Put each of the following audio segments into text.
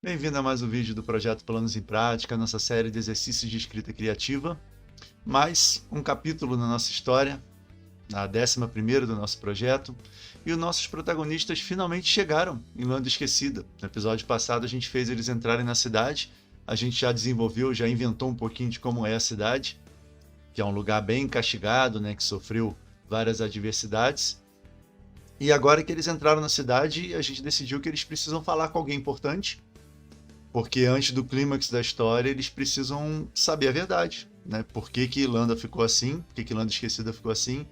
Bem-vindo a mais um vídeo do Projeto Planos em Prática, nossa série de exercícios de escrita criativa. Mais um capítulo na nossa história, na 11ª do nosso projeto, e os nossos protagonistas finalmente chegaram em Landa Esquecida. No episódio passado a gente fez eles entrarem na cidade, a gente já desenvolveu, já inventou um pouquinho de como é a cidade, que é um lugar bem castigado, né, que sofreu várias adversidades. E agora que eles entraram na cidade, a gente decidiu que eles precisam falar com alguém importante, porque antes do clímax da história eles precisam saber a verdade, né? Por que Landa ficou assim, por que Landa Esquecida ficou assim,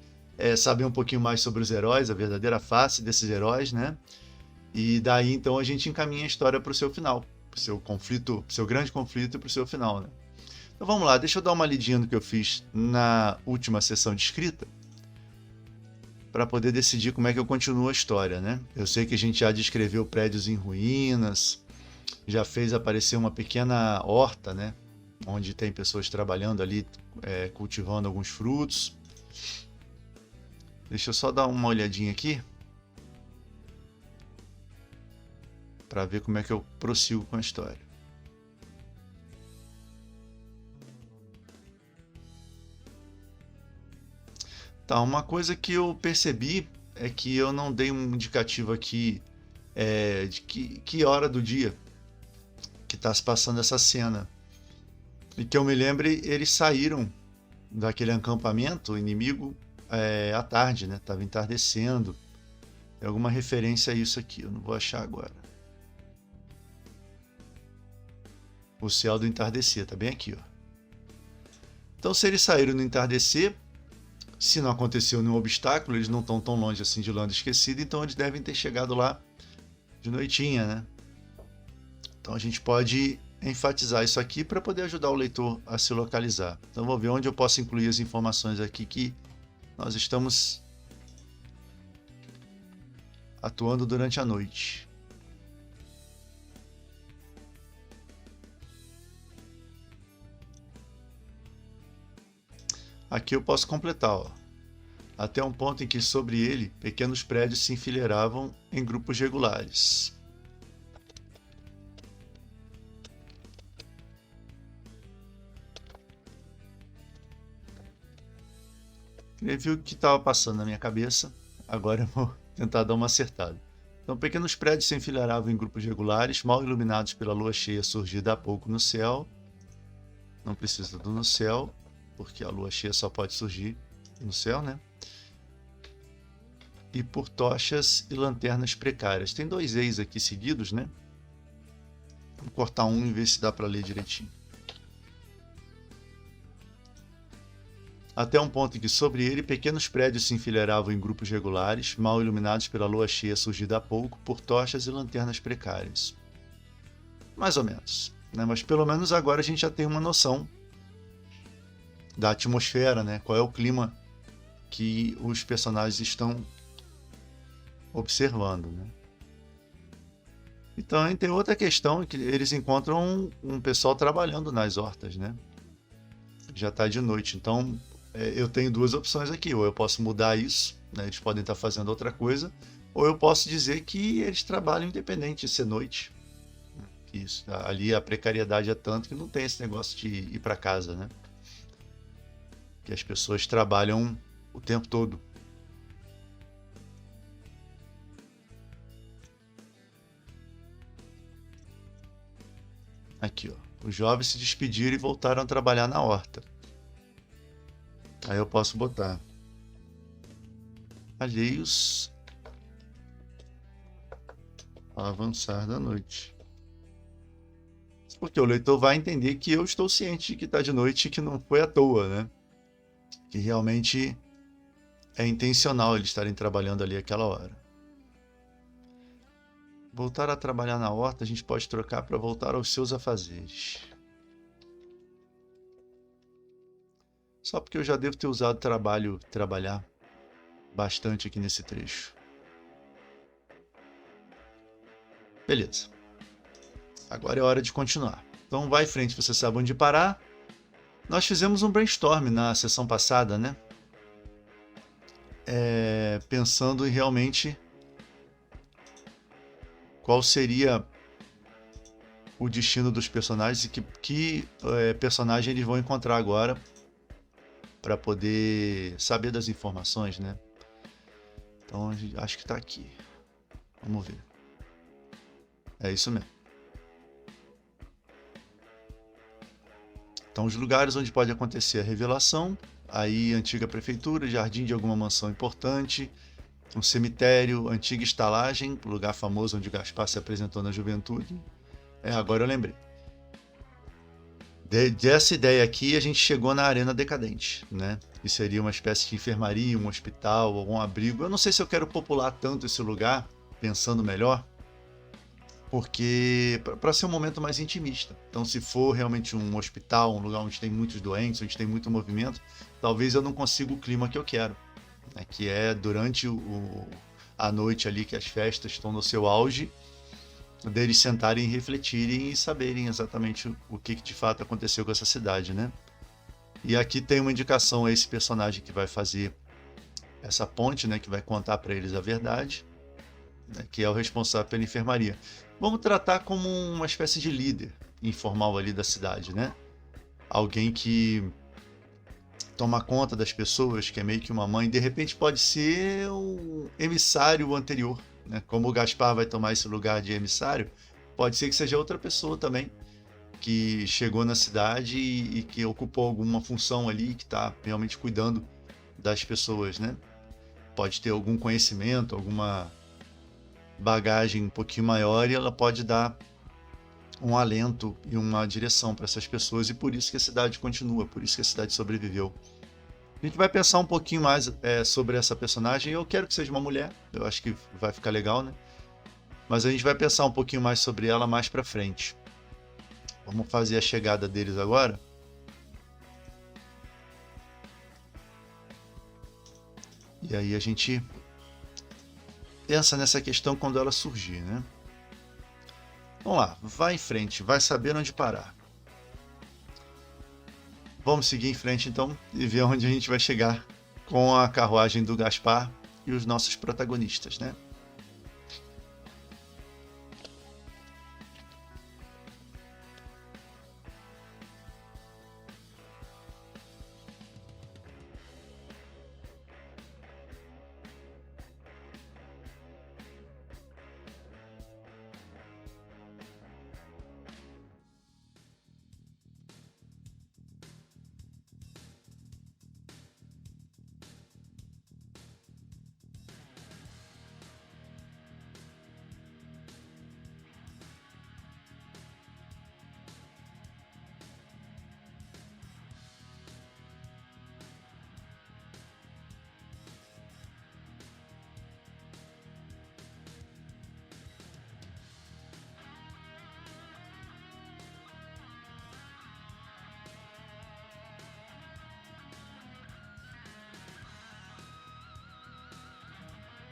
saber um pouquinho mais sobre os heróis, a verdadeira face desses heróis, né? E daí então a gente encaminha a história para o seu final, para o seu conflito, pro seu grande conflito e para o seu final, né? Então vamos lá, deixa eu dar uma lidinha no que eu fiz na última sessão de escrita, para poder decidir como é que eu continuo a história, né? Eu sei que a gente já descreveu prédios em ruínas, já fez aparecer uma pequena horta, né? Onde tem pessoas trabalhando ali, cultivando alguns frutos. Deixa eu só dar uma olhadinha aqui para ver como é que eu prossigo com a história. Tá, uma coisa que eu percebi é que eu não dei um indicativo aqui de que hora do dia que está se passando essa cena. E que eu me lembre, eles saíram daquele acampamento inimigo à tarde, né? Tava entardecendo. Tem alguma referência a isso aqui, eu não vou achar agora. O céu do entardecer, tá bem aqui, ó. Então, se eles saíram no entardecer, se não aconteceu nenhum obstáculo, eles não estão tão longe assim de Landa Esquecida, então eles devem ter chegado lá de noitinha, né? Então a gente pode enfatizar isso aqui para poder ajudar o leitor a se localizar. Então vou ver onde eu posso incluir as informações aqui que nós estamos atuando durante a noite. Aqui eu posso completar, ó. Até um ponto em que sobre ele pequenos prédios se enfileiravam em grupos regulares. Escrevi o que estava passando na minha cabeça, agora eu vou tentar dar uma acertada. Então, pequenos prédios se enfileiravam em grupos regulares, mal iluminados pela lua cheia surgida há pouco no céu. Não precisa do no céu, porque a lua cheia só pode surgir no céu, né? E por tochas e lanternas precárias. Tem dois eis aqui seguidos, né? Vou cortar um e ver se dá para ler direitinho. Até um ponto em que sobre ele pequenos prédios se enfileiravam em grupos regulares, mal iluminados pela lua cheia surgida há pouco, por tochas e lanternas precárias. Mais ou menos, né? Mas pelo menos agora a gente já tem uma noção da atmosfera, né? Qual é o clima que os personagens estão observando, né? E também tem outra questão, que eles encontram um pessoal trabalhando nas hortas, né? Já está de noite, então eu tenho duas opções aqui, ou eu posso mudar isso, né? Eles podem estar fazendo outra coisa, ou eu posso dizer que eles trabalham independente de ser noite. Isso, ali a precariedade é tanto que não tem esse negócio de ir para casa, né? Que as pessoas trabalham o tempo todo. Aqui, ó. Os jovens se despediram e voltaram a trabalhar na horta. Aí eu posso botar alheios ao avançar da noite. Porque o leitor vai entender que eu estou ciente de que está de noite e que não foi à toa, né? Que realmente é intencional eles estarem trabalhando ali aquela hora. Voltar a trabalhar na horta a gente pode trocar para voltar aos seus afazeres. Só porque eu já devo ter usado trabalhar bastante aqui nesse trecho. Beleza. Agora é hora de continuar. Então vai em frente, você sabe onde parar. Nós fizemos um brainstorm na sessão passada, né? Pensando em realmente qual seria o destino dos personagens e que personagem eles vão encontrar agora para poder saber das informações, né? Então acho que tá aqui. Vamos ver. É isso mesmo. Então os lugares onde pode acontecer a revelação, aí antiga prefeitura, jardim de alguma mansão importante, um cemitério, antiga estalagem, lugar famoso onde Gaspar se apresentou na juventude. Agora eu lembrei. Dessa ideia aqui, a gente chegou na Arena Decadente, né? Que seria uma espécie de enfermaria, um hospital, algum abrigo. Eu não sei se eu quero popular tanto esse lugar, pensando melhor, porque para ser um momento mais intimista. Então, se for realmente um hospital, um lugar onde tem muitos doentes, onde tem muito movimento, talvez eu não consiga o clima que eu quero, né? Que é durante a noite ali que as festas estão no seu auge, deles sentarem e refletirem e saberem exatamente o que de fato aconteceu com essa cidade, né? E aqui tem uma indicação a esse personagem que vai fazer essa ponte, né? Que vai contar para eles a verdade, né, que é o responsável pela enfermaria. Vamos tratar como uma espécie de líder informal ali da cidade, né? Alguém que toma conta das pessoas, que é meio que uma mãe. De repente pode ser o emissário anterior, né? Como o Gaspar vai tomar esse lugar de emissário, pode ser que seja outra pessoa também que chegou na cidade e que ocupou alguma função ali, que está realmente cuidando das pessoas, né? Pode ter algum conhecimento, alguma bagagem um pouquinho maior e ela pode dar um alento e uma direção para essas pessoas e por isso que a cidade continua, por isso que a cidade sobreviveu. A gente vai pensar um pouquinho mais sobre essa personagem. Eu quero que seja uma mulher, eu acho que vai ficar legal, né? Mas a gente vai pensar um pouquinho mais sobre ela mais para frente. Vamos fazer a chegada deles agora. E aí a gente pensa nessa questão quando ela surgir, né? Vamos lá, vai em frente, vai saber onde parar. Vamos seguir em frente então e ver onde a gente vai chegar com a carruagem do Gaspar e os nossos protagonistas, né?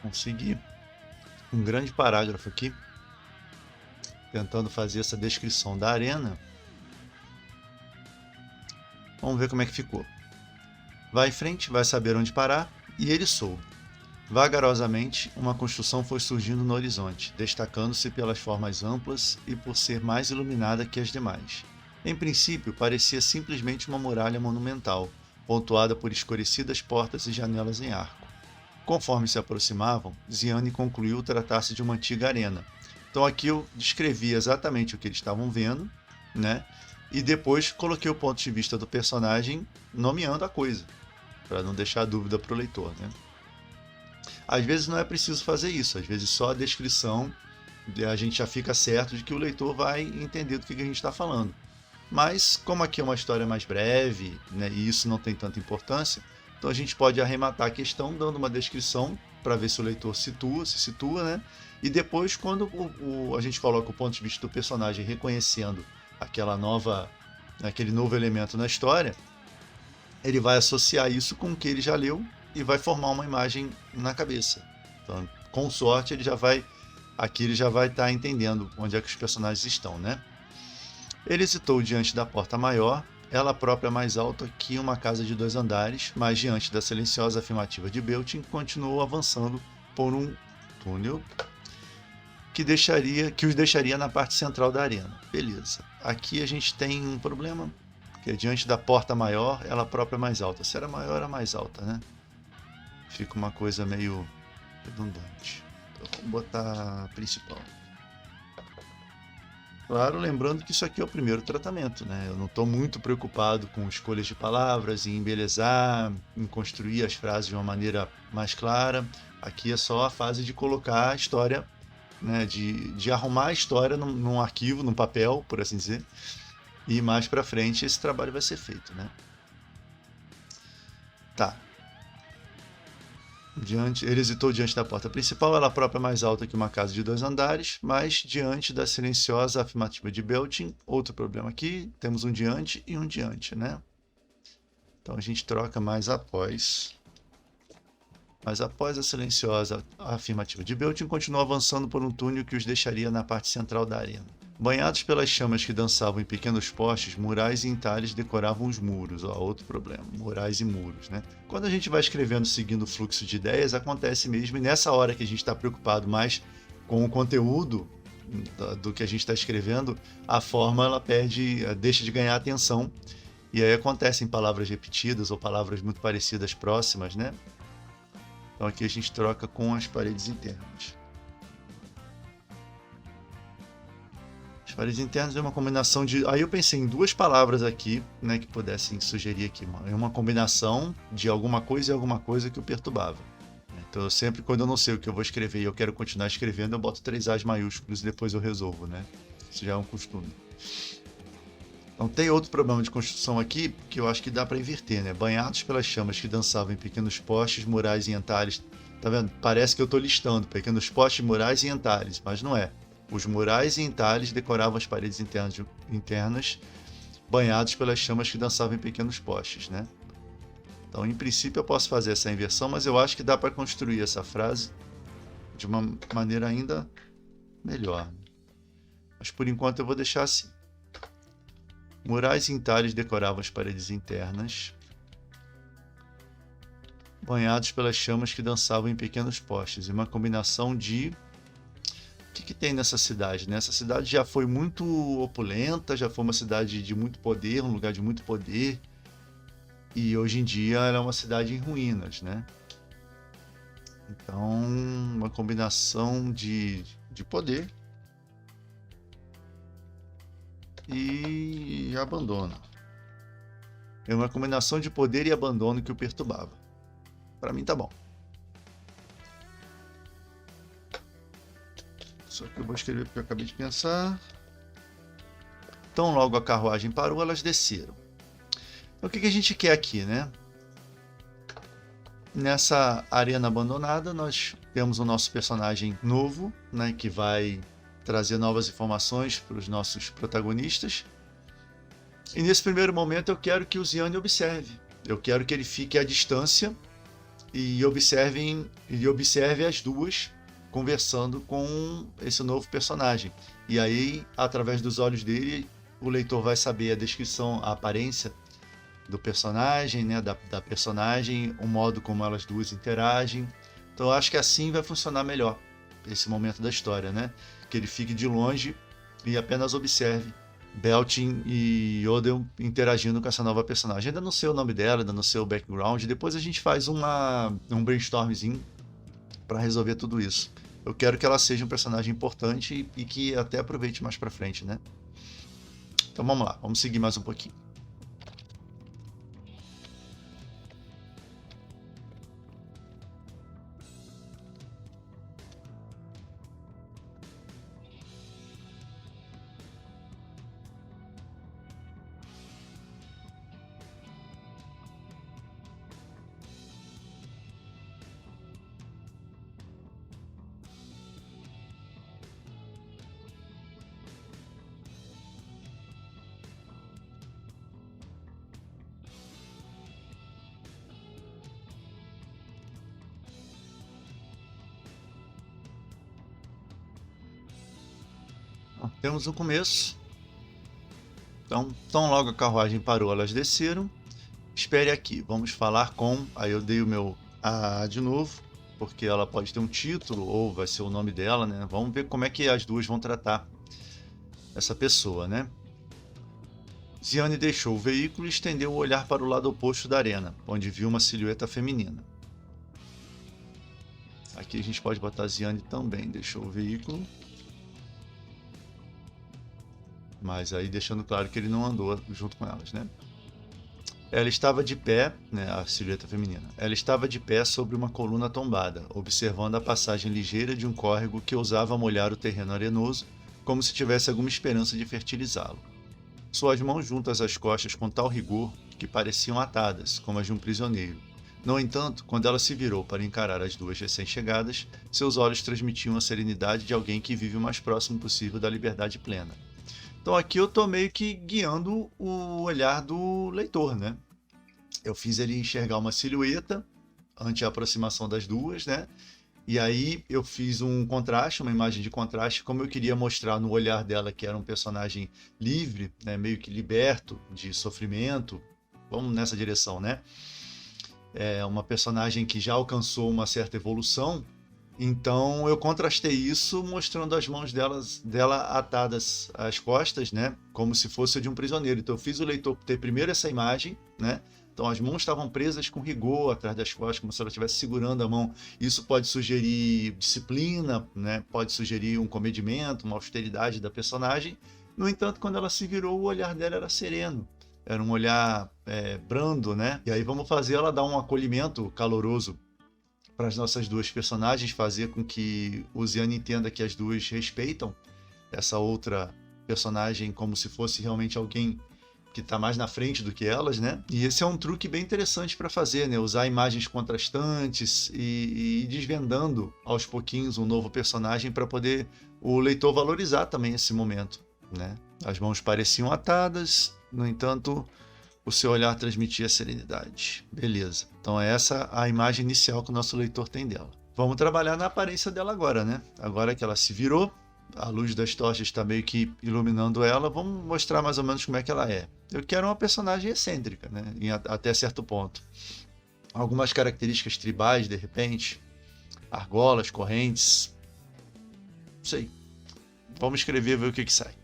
Consegui um grande parágrafo aqui, tentando fazer essa descrição da arena. Vamos ver como é que ficou. Vai em frente, vai saber onde parar, e ele soube. Vagarosamente, uma construção foi surgindo no horizonte, destacando-se pelas formas amplas e por ser mais iluminada que as demais. Em princípio, parecia simplesmente uma muralha monumental, pontuada por escurecidas portas e janelas em arco. Conforme se aproximavam, Ziane concluiu tratar-se de uma antiga arena. Então aqui eu descrevi exatamente o que eles estavam vendo, né? E depois coloquei o ponto de vista do personagem nomeando a coisa, para não deixar dúvida para o leitor, né? Às vezes não é preciso fazer isso, às vezes só a descrição a gente já fica certo de que o leitor vai entender do que a gente está falando. Mas como aqui é uma história mais breve, né, e isso não tem tanta importância, então a gente pode arrematar a questão dando uma descrição para ver se o leitor se situa, né? E depois, quando a gente coloca o ponto de vista do personagem reconhecendo aquele novo elemento na história, ele vai associar isso com o que ele já leu e vai formar uma imagem na cabeça. Então, com sorte, aqui ele já vai estar entendendo onde é que os personagens estão, né? Ele hesitou diante da porta maior, ela própria mais alta que uma casa de 2 andares, mas diante da silenciosa afirmativa de Beltin, continuou avançando por um túnel que os deixaria na parte central da arena. Beleza. Aqui a gente tem um problema, porque diante da porta maior, ela própria é mais alta. Se era maior, era mais alta, né? Fica uma coisa meio redundante. Então, vamos botar principal. Claro, lembrando que isso aqui é o primeiro tratamento, né? Eu não estou muito preocupado com escolhas de palavras, em embelezar, em construir as frases de uma maneira mais clara. Aqui é só a fase de colocar a história, né? De arrumar a história num arquivo, num papel, por assim dizer. E mais para frente esse trabalho vai ser feito, né? Tá. Ele hesitou diante da porta principal, ela própria é mais alta que uma casa de 2 andares, mas diante da silenciosa afirmativa de Beltin, outro problema aqui, temos um diante e um diante, né? Então a gente troca mais após. Mas após a silenciosa afirmativa de Beltin, continua avançando por um túnel que os deixaria na parte central da arena. Banhados pelas chamas que dançavam em pequenos postes, murais e entalhes decoravam os muros. Ó, outro problema, murais e muros, né? Quando a gente vai escrevendo seguindo o fluxo de ideias, acontece mesmo, e nessa hora que a gente está preocupado mais com o conteúdo do que a gente está escrevendo, a forma ela deixa de ganhar atenção, e aí acontecem palavras repetidas ou palavras muito parecidas próximas, né? Então aqui a gente troca com as paredes internas. As paredes internas é uma combinação de... Aí eu pensei em 2 palavras aqui, né, que pudessem sugerir aqui. É uma combinação de alguma coisa e alguma coisa que o perturbava. Então eu sempre, quando eu não sei o que eu vou escrever e eu quero continuar escrevendo, eu boto 3 As maiúsculos e depois eu resolvo, né? Isso já é um costume. Então tem outro problema de construção aqui que eu acho que dá para inverter, né? Banhados pelas chamas que dançavam em pequenos postes, murais e entalhes. Tá vendo? Parece que eu estou listando pequenos postes, murais e entalhes, mas não é. Os murais e entalhes decoravam as paredes internas, banhados pelas chamas que dançavam em pequenos postes, né? Então, em princípio, eu posso fazer essa inversão, mas eu acho que dá para construir essa frase de uma maneira ainda melhor. Mas, por enquanto, eu vou deixar assim. Murais e entalhes decoravam as paredes internas, banhados pelas chamas que dançavam em pequenos postes. E uma combinação de... O que tem nessa cidade? Né? Essa cidade já foi muito opulenta, já foi uma cidade de muito poder, um lugar de muito poder, e hoje em dia ela é uma cidade em ruínas, né? Então, uma combinação de poder e abandono. É uma combinação de poder e abandono que o perturbava. Para mim tá bom. Só que eu vou escrever porque eu acabei de pensar. Então, logo a carruagem parou, elas desceram. Então, o que a gente quer aqui, né? Nessa arena abandonada, nós temos o nosso personagem novo, né? Que vai trazer novas informações para os nossos protagonistas. E nesse primeiro momento, eu quero que o Ziane observe. Eu quero que ele fique à distância e observe as duas conversando com esse novo personagem. E aí, através dos olhos dele, o leitor vai saber a descrição, a aparência do personagem, né, da personagem, o modo como elas duas interagem. Então eu acho que assim vai funcionar melhor esse momento da história, né? Que ele fique de longe e apenas observe Beltin e Odell interagindo com essa nova personagem. Ainda não sei o nome dela, ainda não sei o background. Depois a gente faz um brainstormzinho para resolver tudo isso. Eu quero que ela seja um personagem importante e que até aproveite mais para frente, né? Então vamos lá, vamos seguir mais um pouquinho. Temos o começo. Então, tão logo a carruagem parou, elas desceram. Espere aqui, vamos falar com... Aí eu dei o meu A de novo. porque ela pode ter um título ou vai ser o nome dela, né? Vamos ver como é que as duas vão tratar essa pessoa, né? Ziane deixou o veículo e estendeu o olhar para o lado oposto da arena, onde viu uma silhueta feminina. Aqui a gente pode botar Ziane também, deixou o veículo. Mas aí deixando claro que ele não andou junto com elas, né? Ela estava de pé, né, a silhueta feminina. Ela estava de pé sobre uma coluna tombada, observando a passagem ligeira de um córrego que ousava molhar o terreno arenoso, como se tivesse alguma esperança de fertilizá-lo. Suas mãos juntas às costas com tal rigor que pareciam atadas, como as de um prisioneiro. No entanto, quando ela se virou para encarar as duas recém-chegadas, seus olhos transmitiam a serenidade de alguém que vive o mais próximo possível da liberdade plena. Então aqui eu tô meio que guiando o olhar do leitor, né? Eu fiz ele enxergar uma silhueta ante a aproximação das duas, né? E aí eu fiz um contraste, uma imagem de contraste, como eu queria mostrar no olhar dela que era um personagem livre, né? Meio que liberto de sofrimento. Vamos nessa direção, né? É uma personagem que já alcançou uma certa evolução. Então eu contrastei isso mostrando as mãos dela atadas às costas, né? Como se fosse de um prisioneiro. Então eu fiz o leitor ter primeiro essa imagem, né? Então as mãos estavam presas com rigor atrás das costas, como se ela estivesse segurando a mão. Isso pode sugerir disciplina, né? Pode sugerir um comedimento, uma austeridade da personagem. No entanto, quando ela se virou, o olhar dela era sereno. Era um olhar brando, né? E aí vamos fazer ela dar um acolhimento caloroso para as nossas duas personagens, fazer com que o Ziane entenda que as duas respeitam essa outra personagem como se fosse realmente alguém que está mais na frente do que elas, né? E esse é um truque bem interessante para fazer, né? Usar imagens contrastantes e ir desvendando aos pouquinhos um novo personagem para poder o leitor valorizar também esse momento, né? As mãos pareciam atadas, no entanto, o seu olhar transmitia serenidade. Beleza. Então é essa a imagem inicial que o nosso leitor tem dela. Vamos trabalhar na aparência dela agora, né? Agora que ela se virou, a luz das tochas está meio que iluminando ela, vamos mostrar mais ou menos como é que ela é. Eu quero uma personagem excêntrica, né? Até certo ponto. Algumas características tribais, de repente. Argolas, correntes. Não sei. Vamos escrever e ver o que sai.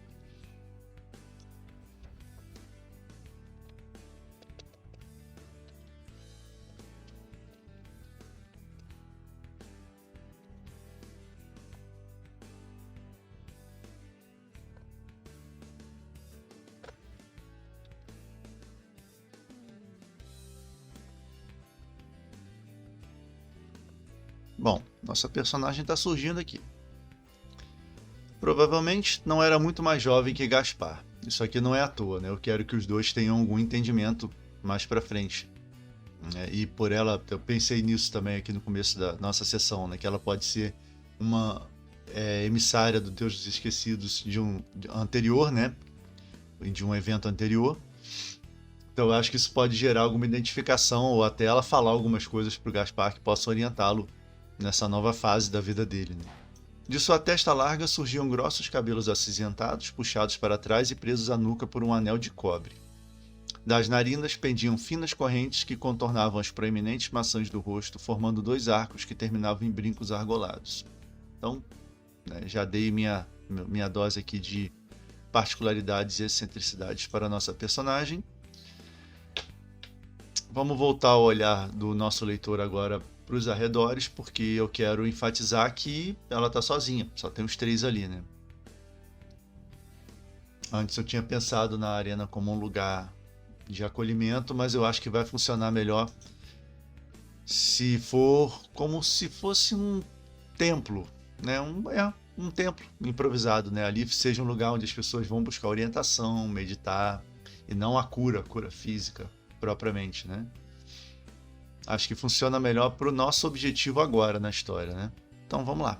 Bom, nossa personagem está surgindo aqui. Provavelmente não era muito mais jovem que Gaspar. Isso aqui não é à toa, né? Eu quero que os dois tenham algum entendimento mais pra frente. E por ela, eu pensei nisso também aqui no começo da nossa sessão, né? Que ela pode ser uma emissária do Deus dos Esquecidos anterior, né? De um evento anterior. Então eu acho que isso pode gerar alguma identificação ou até ela falar algumas coisas pro Gaspar que possam orientá-lo nessa nova fase da vida dele, né? De sua testa larga surgiam grossos cabelos acinzentados, puxados para trás e presos à nuca por um anel de cobre. Das narinas pendiam finas correntes que contornavam as proeminentes maçãs do rosto, formando dois arcos que terminavam em brincos argolados. Então, né, já dei minha dose aqui de particularidades e excentricidades para a nossa personagem. Vamos voltar ao olhar do nosso leitor agora para os arredores, porque eu quero enfatizar que ela está sozinha, só tem os três ali, né? Antes eu tinha pensado na arena como um lugar de acolhimento, mas eu acho que vai funcionar melhor se for como se fosse um templo, né? Um templo improvisado, né? Ali seja um lugar onde as pessoas vão buscar orientação, meditar, e não a cura física propriamente, né? Acho que funciona melhor para o nosso objetivo agora na história, né? Então vamos lá.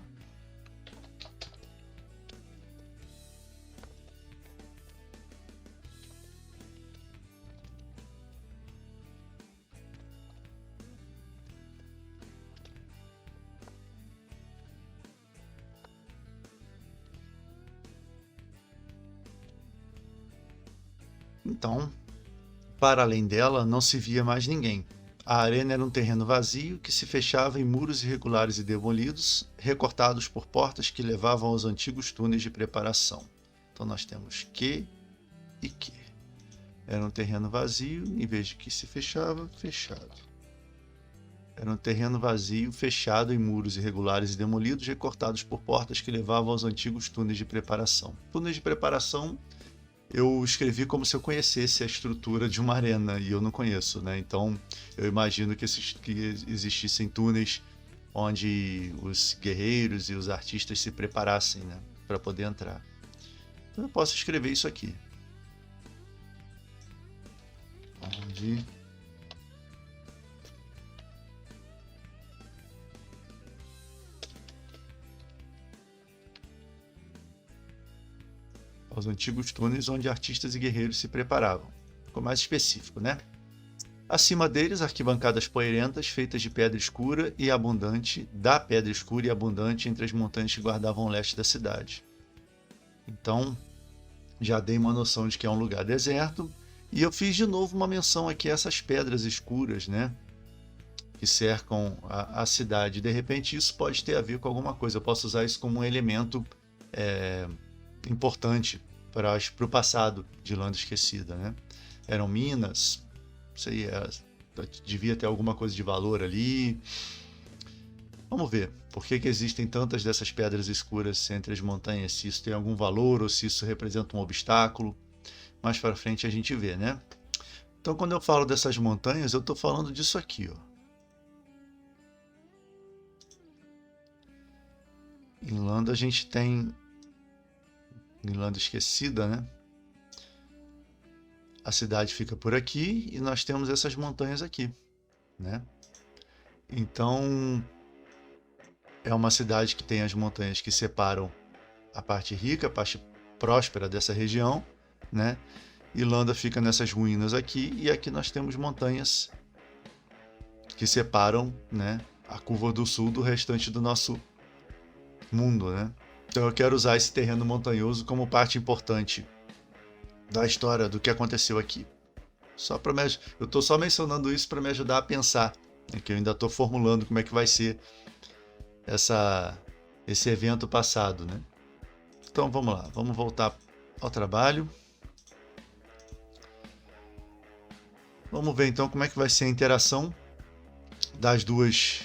Então, para além dela, não se via mais ninguém. A arena era um terreno vazio que se fechava em muros irregulares e demolidos, recortados por portas que levavam aos antigos túneis de preparação. Então nós temos que e que. Era um terreno vazio, em vez de que se fechava, fechado. Era um terreno vazio, fechado em muros irregulares e demolidos, recortados por portas que levavam aos antigos túneis de preparação. Túneis de preparação eu escrevi como se eu conhecesse a estrutura de uma arena, e eu não conheço, né? Então eu imagino que existissem túneis onde os guerreiros e os artistas se preparassem, né, para poder entrar. Então eu posso escrever isso aqui. Onde aos antigos túneis onde artistas e guerreiros se preparavam. Ficou mais específico, né? Acima deles, arquibancadas poeirentas feitas de pedra escura e abundante, da pedra escura e abundante entre as montanhas que guardavam o leste da cidade. Então, já dei uma noção de que é um lugar deserto, e eu fiz de novo uma menção aqui a essas pedras escuras, né, que cercam a cidade. De repente, isso pode ter a ver com alguma coisa. Eu posso usar isso como um elemento importante para o passado de Landa Esquecida, né? Eram minas, não sei, devia ter alguma coisa de valor ali. Vamos ver por que existem tantas dessas pedras escuras entre as montanhas, se isso tem algum valor ou se isso representa um obstáculo. Mais para frente a gente vê, né? Então, quando eu falo dessas montanhas, eu estou falando disso aqui, ó. Em Landa a gente tem em Landa Esquecida, né? A cidade fica por aqui e nós temos essas montanhas aqui, né? Então, é uma cidade que tem as montanhas que separam a parte rica, a parte próspera dessa região, né? E Landa fica nessas ruínas aqui, e aqui nós temos montanhas que separam, né, a curva do sul do restante do nosso mundo, né? Então eu quero usar esse terreno montanhoso como parte importante da história do que aconteceu aqui. Eu estou só mencionando isso para me ajudar a pensar, né, que eu ainda estou formulando como é que vai ser esse evento passado, né? Então vamos lá, vamos voltar ao trabalho. Vamos ver então como é que vai ser a interação das duas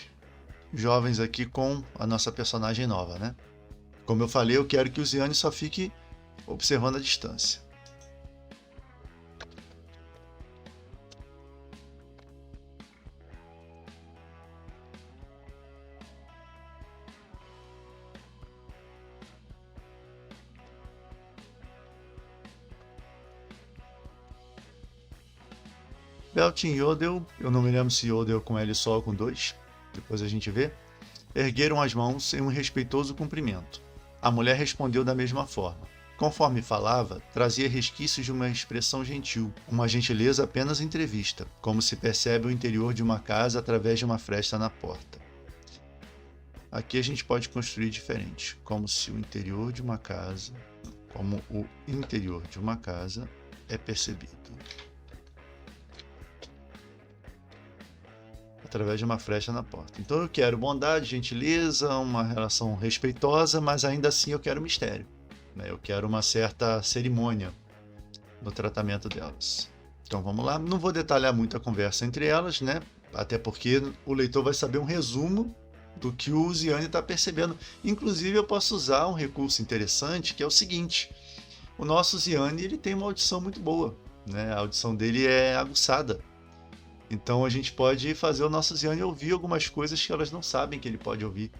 jovens aqui com a nossa personagem nova, né? Como eu falei, eu quero que o Ziane só fique observando a distância. Beltin e Yodel, eu não me lembro se Yodel com L só ou com 2, depois a gente vê, ergueram as mãos em um respeitoso cumprimento. A mulher respondeu da mesma forma. Conforme falava, trazia resquícios de uma expressão gentil, uma gentileza apenas entrevista, como se percebe o interior de uma casa através de uma fresta na porta. Aqui a gente pode construir diferente, como o interior de uma casa é percebido através de uma fresta na porta. Então eu quero bondade, gentileza, uma relação respeitosa, mas ainda assim eu quero mistério, né? Eu quero uma certa cerimônia no tratamento delas. Então vamos lá, não vou detalhar muito a conversa entre elas, né? Até porque o leitor vai saber um resumo do que o Ziane está percebendo. Inclusive eu posso usar um recurso interessante, que é o seguinte: o nosso Ziane, ele tem uma audição muito boa, né? A audição dele é aguçada. Então a gente pode fazer o nosso Ziane ouvir algumas coisas que elas não sabem que ele pode ouvir.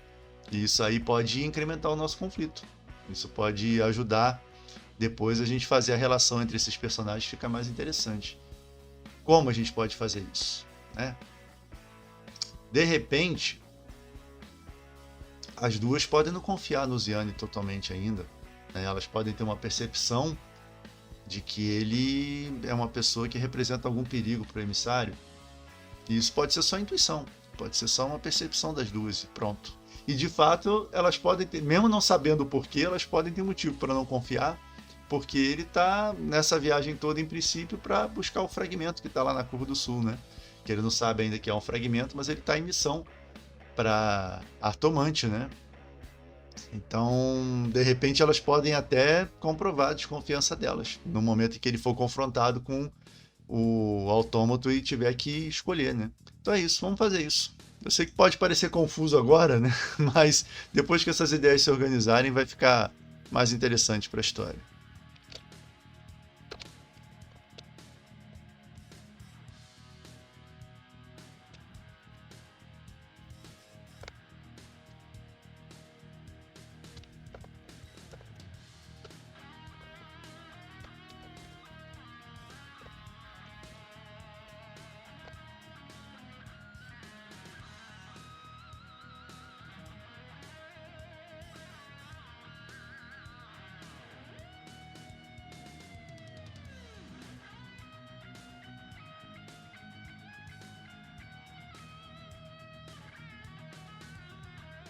E isso aí pode incrementar o nosso conflito. Isso pode ajudar depois a gente fazer a relação entre esses personagens ficar mais interessante. Como a gente pode fazer isso, né? De repente, as duas podem não confiar no Ziane totalmente ainda, né? Elas podem ter uma percepção de que ele é uma pessoa que representa algum perigo para o emissário. E isso pode ser só intuição, pode ser só uma percepção das duas e pronto. E de fato, elas podem ter, mesmo não sabendo o porquê, elas podem ter motivo para não confiar, porque ele está nessa viagem toda, em princípio, para buscar o fragmento que está lá na Curva do Sul, né? que ele não sabe ainda que é um fragmento, mas ele está em missão para Artomante, né? Então, de repente, elas podem até comprovar a desconfiança delas no momento em que ele for confrontado com o autômato e tiver que escolher, né? Então é isso, vamos fazer isso. Eu sei que pode parecer confuso agora, né? Mas depois que essas ideias se organizarem, vai ficar mais interessante para a história.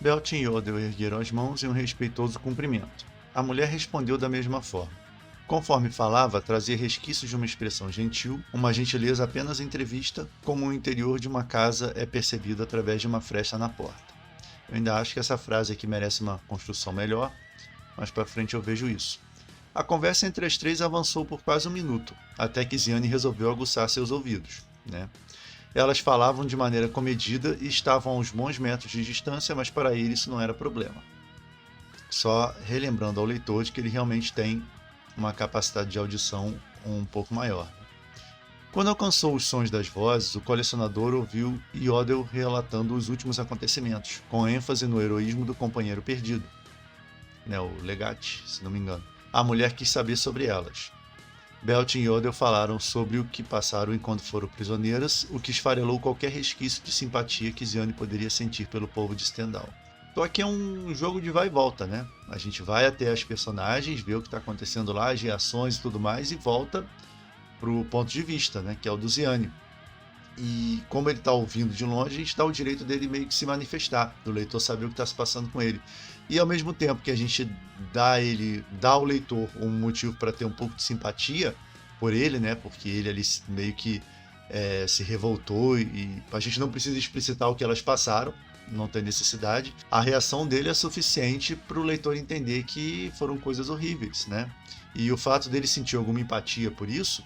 Beltin e Yodel ergueram as mãos em um respeitoso cumprimento. A mulher respondeu da mesma forma. Conforme falava, trazia resquícios de uma expressão gentil, uma gentileza apenas entrevista, como o interior de uma casa é percebido através de uma fresta na porta. Eu ainda acho que essa frase aqui merece uma construção melhor, mas para frente eu vejo isso. A conversa entre as três avançou por quase um minuto, até que Ziane resolveu aguçar seus ouvidos, né? Elas falavam de maneira comedida e estavam a uns bons metros de distância, mas para ele isso não era problema. Só relembrando ao leitor de que ele realmente tem uma capacidade de audição um pouco maior. Quando alcançou os sons das vozes, o colecionador ouviu Yodel relatando os últimos acontecimentos, com ênfase no heroísmo do companheiro perdido, né, o Legate, se não me engano. A mulher quis saber sobre elas. Beltin e Yodel falaram sobre o que passaram enquanto foram prisioneiras, o que esfarelou qualquer resquício de simpatia que Ziane poderia sentir pelo povo de Stendhal. Então aqui é um jogo de vai e volta, né? A gente vai até as personagens, vê o que está acontecendo lá, as reações e tudo mais, e volta pro ponto de vista, né? Que é o do Ziane. E como ele está ouvindo de longe, a gente dá o direito dele meio que se manifestar, do leitor saber o que está se passando com ele. E ao mesmo tempo que a gente dá ao leitor um motivo para ter um pouco de simpatia por ele, né? Porque ele ali meio que se revoltou e a gente não precisa explicitar o que elas passaram, não tem necessidade. A reação dele é suficiente para o leitor entender que foram coisas horríveis, né? E o fato dele sentir alguma empatia por isso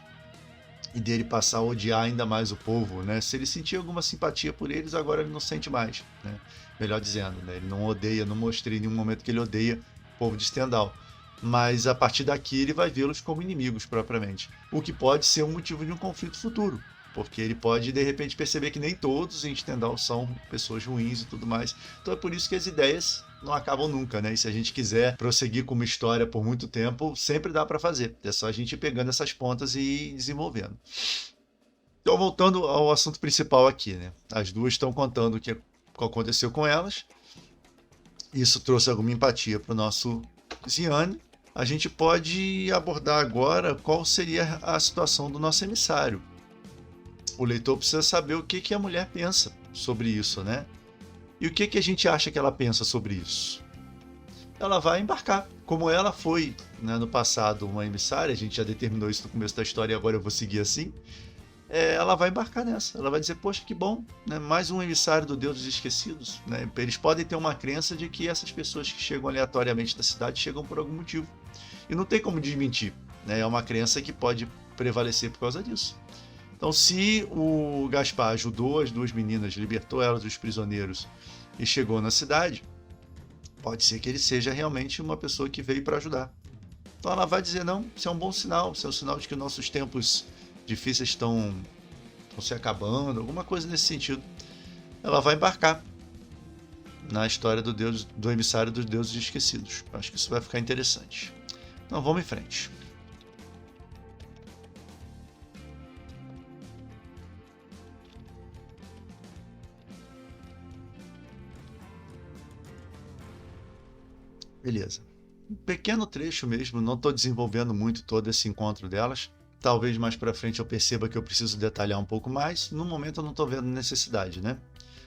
e dele passar a odiar ainda mais o povo, né? Se ele sentia alguma simpatia por eles, agora ele não sente mais, né? Melhor dizendo, né? Ele não odeia, não mostrei em nenhum momento que ele odeia o povo de Stendhal. Mas a partir daqui ele vai vê-los como inimigos propriamente. O que pode ser um motivo de um conflito futuro. Porque ele pode, de repente, perceber que nem todos em Stendhal são pessoas ruins e tudo mais. Então é por isso que as ideias não acabam nunca, né? E se a gente quiser prosseguir com uma história por muito tempo, sempre dá para fazer. É só a gente ir pegando essas pontas e ir desenvolvendo. Então, voltando ao assunto principal aqui, né? As duas estão contando o que aconteceu com elas. Isso trouxe alguma empatia para o nosso Ziane. A gente pode abordar agora qual seria a situação do nosso emissário. O leitor precisa saber o que a mulher pensa sobre isso, né? E o que a gente acha que ela pensa sobre isso? Ela vai embarcar. Como ela foi, né, no passado uma emissária, a gente já determinou isso no começo da história e agora eu vou seguir assim. Ela vai embarcar nessa. Ela vai dizer, poxa, que bom, né? Mais um emissário do Deus dos Esquecidos. Né? Eles podem ter uma crença de que essas pessoas que chegam aleatoriamente da cidade chegam por algum motivo. E não tem como desmentir. Né? É uma crença que pode prevalecer por causa disso. Então, se o Gaspar ajudou as duas meninas, libertou elas dos prisioneiros e chegou na cidade, pode ser que ele seja realmente uma pessoa que veio para ajudar. Então ela vai dizer, não, isso é um bom sinal, isso é um sinal de que nossos tempos difíceis estão se acabando, alguma coisa nesse sentido. Ela vai embarcar na história do emissário dos deuses esquecidos. Acho que isso vai ficar interessante. Então vamos em frente. Beleza. Um pequeno trecho mesmo, não estou desenvolvendo muito todo esse encontro delas. Talvez mais para frente eu perceba que eu preciso detalhar um pouco mais. No momento eu não estou vendo necessidade, né?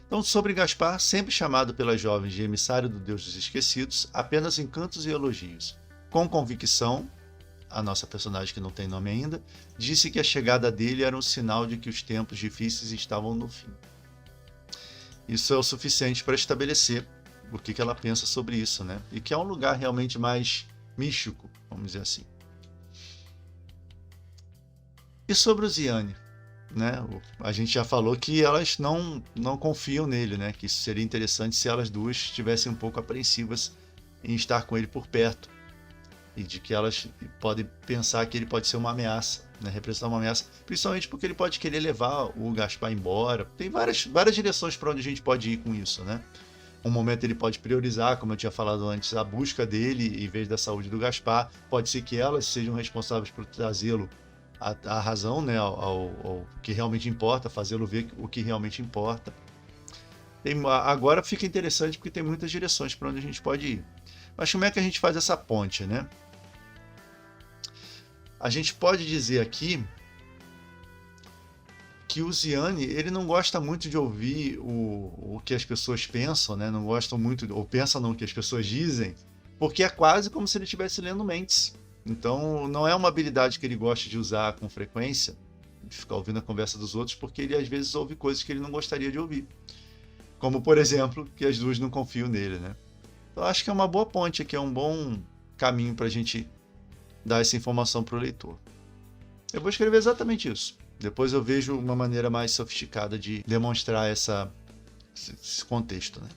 Então, sobre Gaspar, sempre chamado pelas jovens de emissário do Deus dos Esquecidos, apenas encantos e elogios. Com convicção, a nossa personagem que não tem nome ainda, disse que a chegada dele era um sinal de que os tempos difíceis estavam no fim. Isso é o suficiente para estabelecer o que ela pensa sobre isso, né? E que é um lugar realmente mais místico, vamos dizer assim. E sobre o Ziane, né? A gente já falou que elas não confiam nele, né? Que isso seria interessante se elas duas estivessem um pouco apreensivas em estar com ele por perto. E de que elas podem pensar que ele pode ser uma ameaça, né? Representar uma ameaça, principalmente porque ele pode querer levar o Gaspar embora. Tem várias direções para onde a gente pode ir com isso, né? Um momento ele pode priorizar, como eu tinha falado antes, a busca dele em vez da saúde do Gaspar. Pode ser que elas sejam responsáveis por trazê-lo à razão, né? Ao que realmente importa, fazê-lo ver o que realmente importa. Agora fica interessante porque tem muitas direções para onde a gente pode ir. Mas como é que a gente faz essa ponte, né? A gente pode dizer aqui que o Ziane, ele não gosta muito de ouvir o que as pessoas pensam, né? Não gostam muito, ou pensam no que as pessoas dizem, porque é quase como se ele estivesse lendo mentes. Então, não é uma habilidade que ele gosta de usar com frequência, de ficar ouvindo a conversa dos outros, porque ele às vezes ouve coisas que ele não gostaria de ouvir. Como, por exemplo, que as duas não confiam nele, né? Então, acho que é uma boa ponte aqui, é um bom caminho para a gente dar essa informação para o leitor. Eu vou escrever exatamente isso. Depois eu vejo uma maneira mais sofisticada de demonstrar esse contexto, né?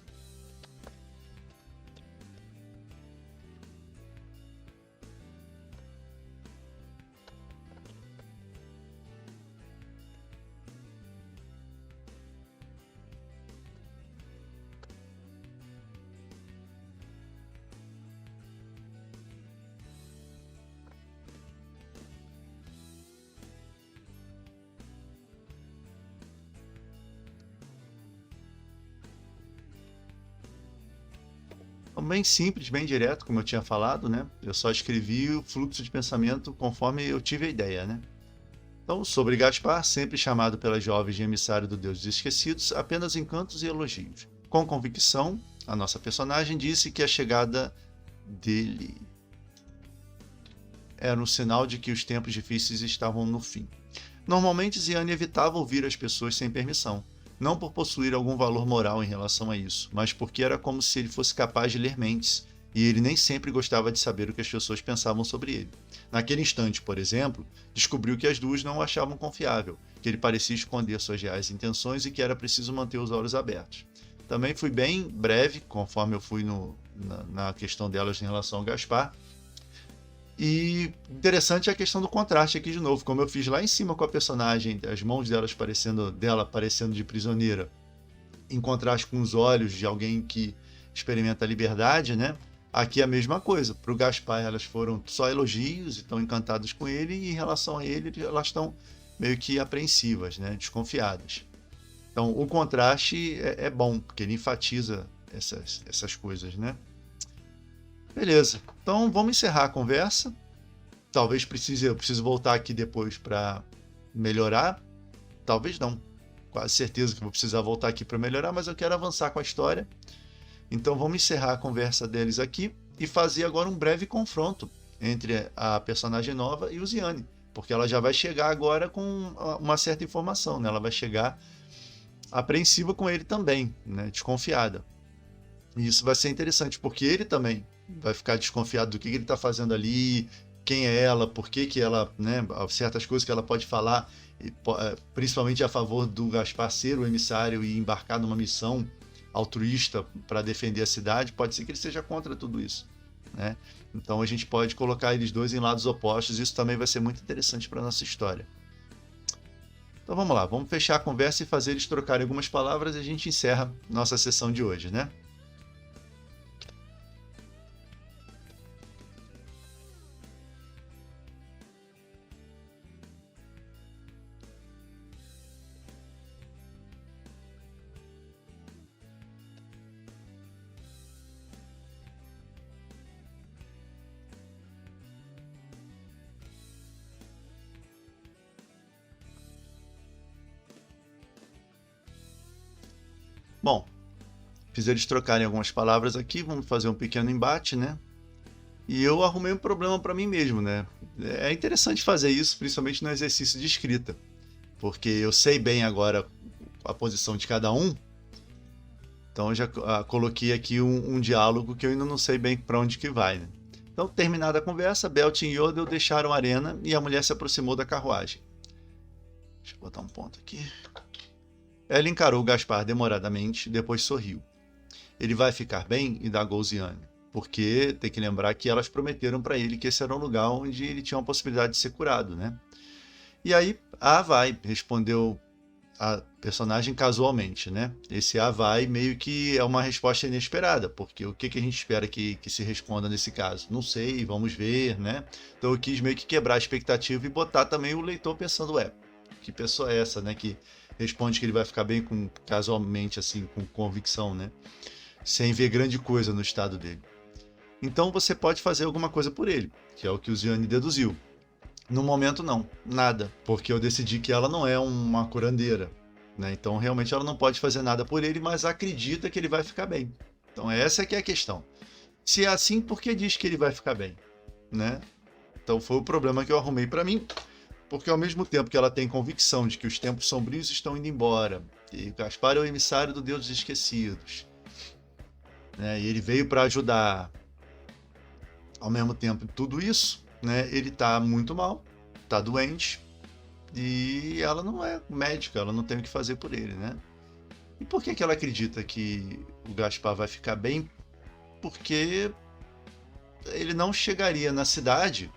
Então, bem simples, bem direto, como eu tinha falado, né? Eu só escrevi o fluxo de pensamento conforme eu tive a ideia, né? Então, sobre Gaspar, sempre chamado pelas jovens de emissário do Deus dos Esquecidos, apenas encantos e elogios. Com convicção, a nossa personagem disse que a chegada dele era um sinal de que os tempos difíceis estavam no fim. Normalmente, Ziane evitava ouvir as pessoas sem permissão, não por possuir algum valor moral em relação a isso, mas porque era como se ele fosse capaz de ler mentes, e ele nem sempre gostava de saber o que as pessoas pensavam sobre ele. Naquele instante, por exemplo, descobriu que as duas não o achavam confiável, que ele parecia esconder suas reais intenções e que era preciso manter os olhos abertos. Também fui bem breve, conforme eu fui na questão delas em relação ao Gaspar. E interessante é a questão do contraste aqui de novo, como eu fiz lá em cima com a personagem, as mãos dela parecendo de prisioneira, em contraste com os olhos de alguém que experimenta a liberdade, né? Aqui é a mesma coisa. Para o Gaspar elas foram só elogios e estão encantadas com ele, e em relação a ele elas estão meio que apreensivas, né? Desconfiadas. Então o contraste é bom, porque ele enfatiza essas coisas, né? Beleza, então vamos encerrar a conversa. Talvez eu precise voltar aqui depois para melhorar. Talvez não, quase certeza que vou precisar voltar aqui para melhorar, mas eu quero avançar com a história. Então vamos encerrar a conversa deles aqui e fazer agora um breve confronto entre a personagem nova e o Ziane, porque ela já vai chegar agora com uma certa informação, né? Ela vai chegar apreensiva com ele também, né? Desconfiada. E isso vai ser interessante, porque ele também vai ficar desconfiado do que ele está fazendo ali, quem é ela, por que ela, né, certas coisas que ela pode falar, principalmente a favor do Gaspar ser o emissário e embarcar numa missão altruísta para defender a cidade, pode ser que ele seja contra tudo isso, né? Então a gente pode colocar eles dois em lados opostos, isso também vai ser muito interessante para a nossa história. Então vamos lá, vamos fechar a conversa e fazer eles trocarem algumas palavras e a gente encerra nossa sessão de hoje, né? Bom, fiz eles trocarem algumas palavras aqui, vamos fazer um pequeno embate, né? E eu arrumei um problema para mim mesmo, né? É interessante fazer isso, principalmente no exercício de escrita, porque eu sei bem agora a posição de cada um, então eu já coloquei aqui um diálogo que eu ainda não sei bem para onde que vai, né? Então, terminada a conversa, Beltin e Yodel deixaram a arena e a mulher se aproximou da carruagem. Deixa eu botar um ponto aqui. Ela encarou Gaspar demoradamente, depois sorriu. Ele vai ficar bem? Indagou Ziane. Porque tem que lembrar que elas prometeram para ele que esse era um lugar onde ele tinha uma possibilidade de ser curado, né? E aí, vai, respondeu a personagem casualmente, né? Esse vai meio que é uma resposta inesperada, porque o que a gente espera que se responda nesse caso? Não sei, vamos ver, né? Então eu quis meio que quebrar a expectativa e botar também o leitor pensando, que pessoa é essa, né? Que responde que ele vai ficar bem casualmente, assim, com convicção, né? Sem ver grande coisa no estado dele. Então você pode fazer alguma coisa por ele, que é o que o Ziane deduziu. No momento não, nada, porque eu decidi que ela não é uma curandeira, né? Então realmente ela não pode fazer nada por ele, mas acredita que ele vai ficar bem. Então essa é que é a questão. Se é assim, por que diz que ele vai ficar bem, né? Então foi o problema que eu arrumei para mim, porque ao mesmo tempo que ela tem convicção de que os tempos sombrios estão indo embora, e Gaspar é o emissário do Deus dos Esquecidos, né? E ele veio para ajudar. Ao mesmo tempo, tudo isso, né? Ele tá muito mal, tá doente, e ela não é médica, ela não tem o que fazer por ele, né? E por que ela acredita que o Gaspar vai ficar bem? Porque ele não chegaria na cidade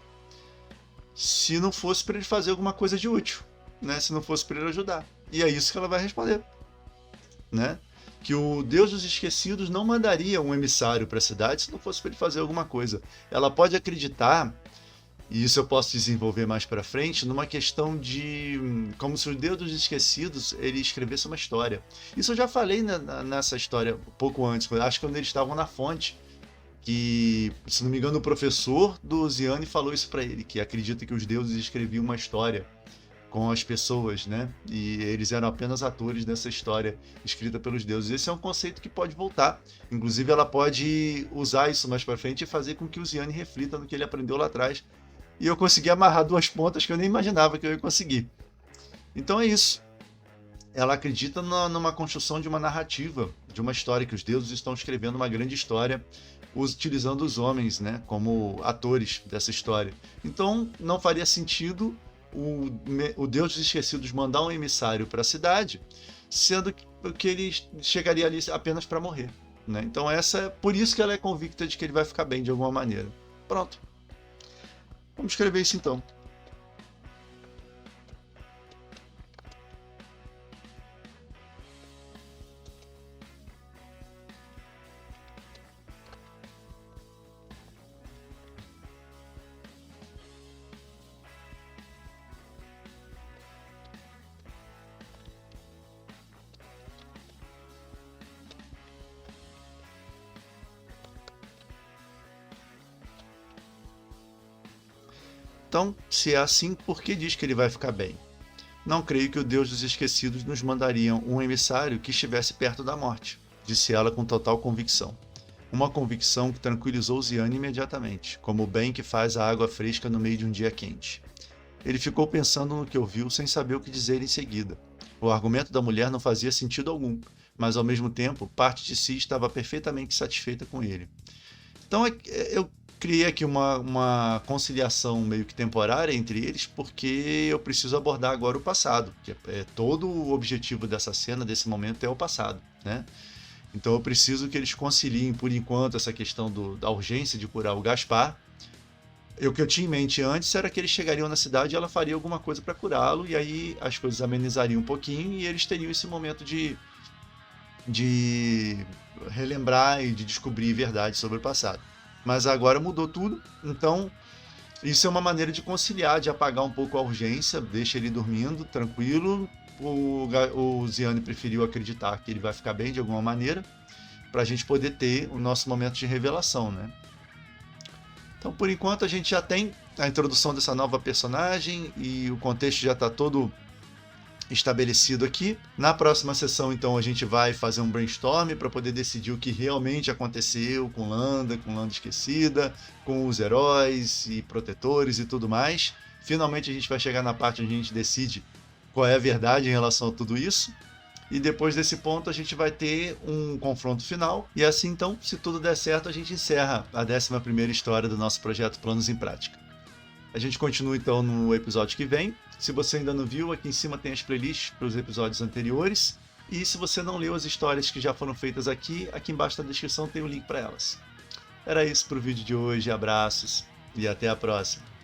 se não fosse para ele fazer alguma coisa de útil, né? Se não fosse para ele ajudar. E é isso que ela vai responder, né? Que o Deus dos Esquecidos não mandaria um emissário para a cidade se não fosse para ele fazer alguma coisa. Ela pode acreditar, e isso eu posso desenvolver mais para frente, numa questão de como se o Deus dos Esquecidos ele escrevesse uma história. Isso eu já falei nessa história um pouco antes, acho que quando eles estavam na fonte, que, se não me engano, o professor do Ziane falou isso para ele, que acredita que os deuses escreviam uma história com as pessoas, né? E eles eram apenas atores dessa história escrita pelos deuses. Esse é um conceito que pode voltar. Inclusive, ela pode usar isso mais para frente e fazer com que o Ziane reflita no que ele aprendeu lá atrás. E eu consegui amarrar duas pontas que eu nem imaginava que eu ia conseguir. Então é isso. Ela acredita numa construção de uma narrativa, de uma história, que os deuses estão escrevendo uma grande história, utilizando os homens, né, como atores dessa história. Então não faria sentido o Deus dos Esquecidos mandar um emissário para a cidade, sendo que ele chegaria ali apenas para morrer, né? Então por isso que ela é convicta de que ele vai ficar bem de alguma maneira. Pronto. Vamos escrever isso então. Então, se é assim, por que diz que ele vai ficar bem? Não creio que o Deus dos Esquecidos nos mandaria um emissário que estivesse perto da morte, disse ela com total convicção. Uma convicção que tranquilizou Ziane imediatamente, como o bem que faz a água fresca no meio de um dia quente. Ele ficou pensando no que ouviu sem saber o que dizer em seguida. O argumento da mulher não fazia sentido algum, mas ao mesmo tempo, parte de si estava perfeitamente satisfeita com ele. Então eu criei aqui uma conciliação meio que temporária entre eles, porque eu preciso abordar agora o passado, que todo o objetivo dessa cena, desse momento, é o passado, né? Então eu preciso que eles conciliem, por enquanto, essa questão da urgência de curar o Gaspar. O que eu tinha em mente antes era que eles chegariam na cidade e ela faria alguma coisa para curá-lo, e aí as coisas amenizariam um pouquinho e eles teriam esse momento de relembrar e de descobrir verdade sobre o passado. Mas agora mudou tudo, então isso é uma maneira de conciliar, de apagar um pouco a urgência, deixa ele dormindo, tranquilo. O Ziane preferiu acreditar que ele vai ficar bem de alguma maneira, para a gente poder ter o nosso momento de revelação, né? Então, por enquanto, a gente já tem a introdução dessa nova personagem e o contexto já está todo estabelecido aqui. Na próxima sessão, então, a gente vai fazer um brainstorm para poder decidir o que realmente aconteceu com Landa Esquecida, com os heróis e protetores e tudo mais. Finalmente a gente vai chegar na parte onde a gente decide qual é a verdade em relação a tudo isso. E depois desse ponto a gente vai ter um confronto final. E assim, então, se tudo der certo, a gente encerra a 11ª história do nosso projeto Planos em Prática. A gente continua então no episódio que vem. Se você ainda não viu, aqui em cima tem as playlists para os episódios anteriores. E se você não leu as histórias que já foram feitas aqui embaixo na descrição tem o link para elas. Era isso para o vídeo de hoje, abraços e até a próxima.